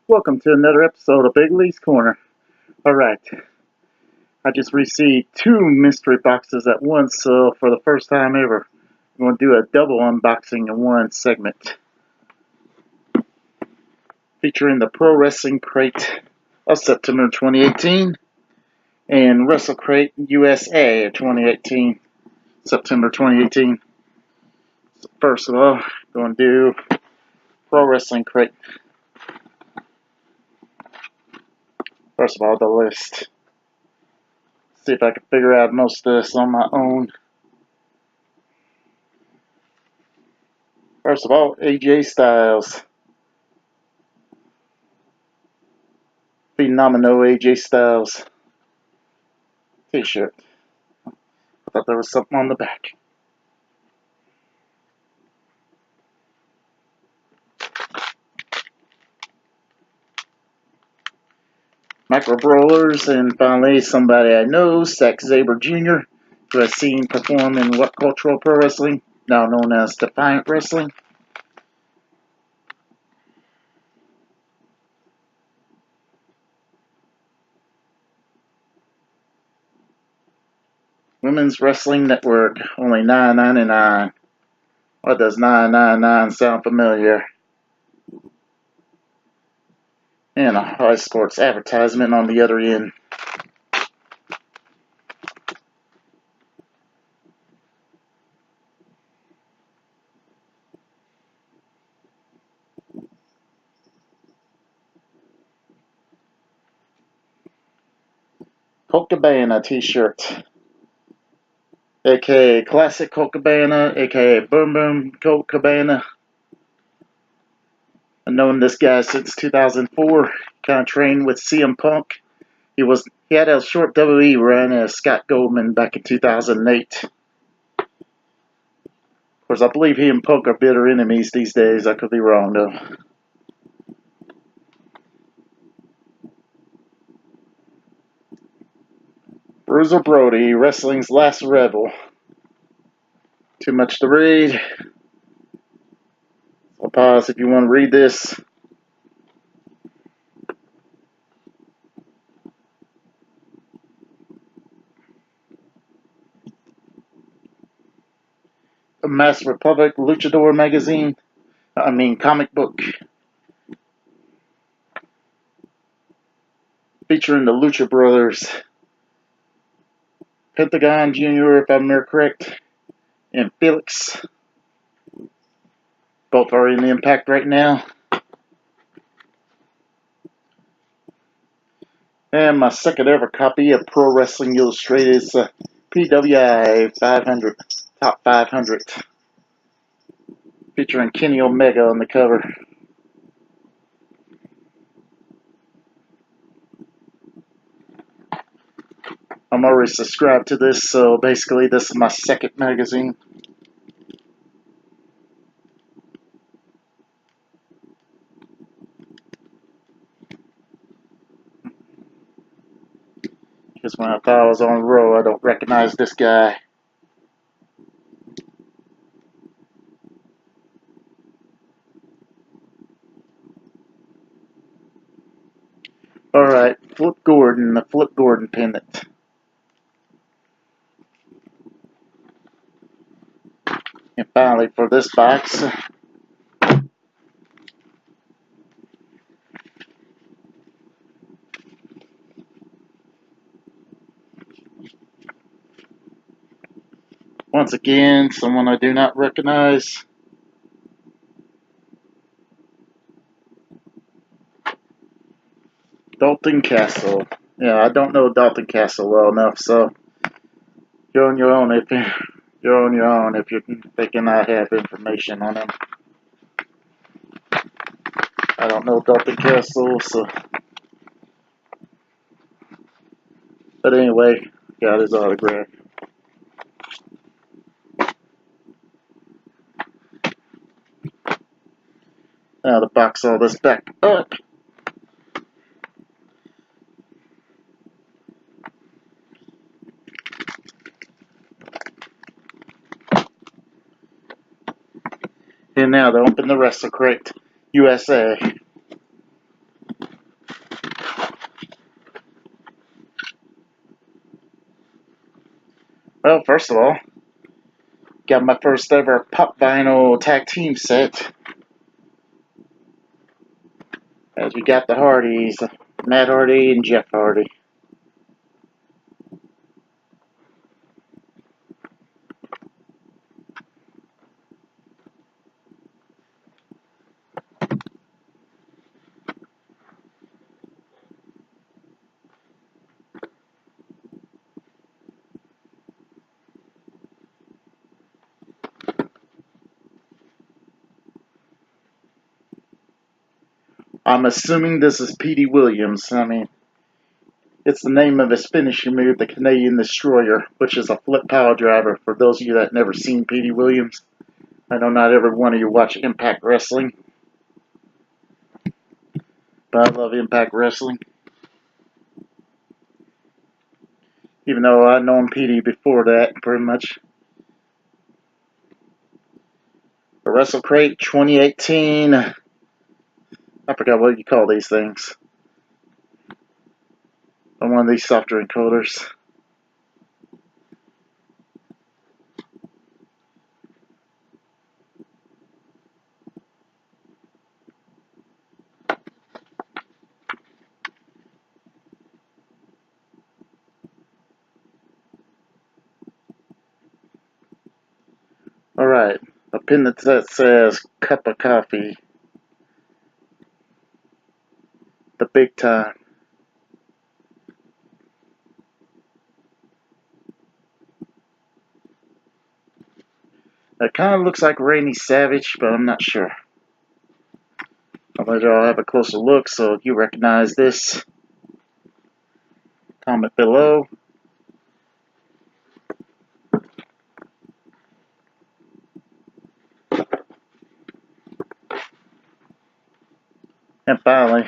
Welcome to another episode of Big Lee's Corner. Alright, I just received 2 mystery boxes at once, so for the first time ever, I'm going to do a double unboxing in one segment. Featuring the Pro Wrestling Crate of September 2018 and WrestleCrate USA of 2018, September 2018. So first of all, I'm going to do Pro Wrestling Crate. First of all, the list. See if I can figure out most of this on my own. First of all, AJ Styles. Phenomenal AJ Styles t-shirt. I thought there was something on the back. Micro Brawlers, and finally somebody I know, Zack Sabre Jr., who I've seen perform in What Cultural Pro Wrestling, now known as Defiant Wrestling. Women's Wrestling Network, only $9.99. Or does $9.99 sound familiar? And a High Sports advertisement on the other end. Colt Cabana t-shirt, aka Classic Colt Cabana, aka Boom Boom Colt Cabana. I've known this guy since 2004. Kind of trained with CM Punk. He had a short WWE run as Scott Goldman back in 2008. Of course, I believe he and Punk are bitter enemies these days. I could be wrong though. Bruiser Brody, wrestling's last rebel. Too much to read. I'll pause if you want to read this. A Mass Republic Luchador magazine. Comic book. Featuring the Lucha Brothers. Pentagon Jr., if I'm correct, and Felix. Both are in the Impact right now. And my second ever copy of Pro Wrestling Illustrated's PWI 500, Top 500. Featuring Kenny Omega on the cover. I'm already subscribed to this, so basically this is my second magazine. Because when I thought I was on Raw, I don't recognize this guy. Alright, Flip Gordon, the Flip Gordon pendant. And finally, for this box, once again, someone I do not recognize. Dalton Castle. Yeah, I don't know Dalton Castle well enough, so you're on your own if you're thinking I have information on him. I don't know Dalton Castle, so. But anyway, got his autograph. Now to box all this back up. And now to open the WrestleCrate USA. Well, first of all, got my first ever pop vinyl tag team set. As we got the Hardys, Matt Hardy and Jeff Hardy. I'm assuming this is Petey Williams. I mean, it's the name of his finishing move, the Canadian Destroyer, which is a flip power driver. For those of you that never seen Petey Williams, I know not every one of you watch Impact Wrestling, but I love Impact Wrestling. Even though I've known Petey before that, pretty much. The WrestleCrate 2018. I forgot what you call these things. On one of these soft drink holders. Alright, a pin that says cup of coffee. The big time. It kind of looks like Randy Savage, but I'm not sure. I'll let y'all have a closer look so if you recognize this, comment below. And finally,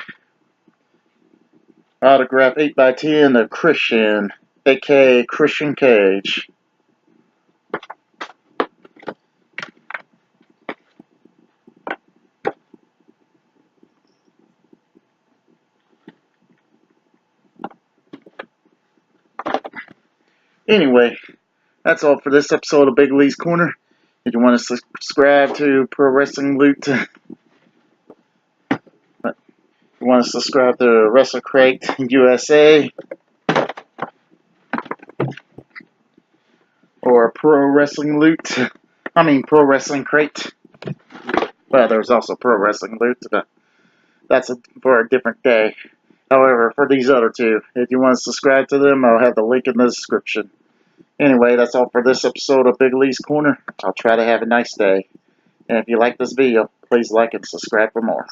autograph 8x10 of Christian, aka Christian Cage. Anyway, that's all for this episode of Big Lee's Corner. If you want to subscribe to Pro Wrestling Loot, you want to subscribe to WrestleCrate USA or Pro Wrestling Loot. Pro Wrestling Crate. Well, there's also Pro Wrestling Loot, but that's for a different day. However, for these other two, if you want to subscribe to them, I'll have the link in the description. Anyway, that's all for this episode of Big Lee's Corner. I'll try to have a nice day. And if you like this video, please like and subscribe for more.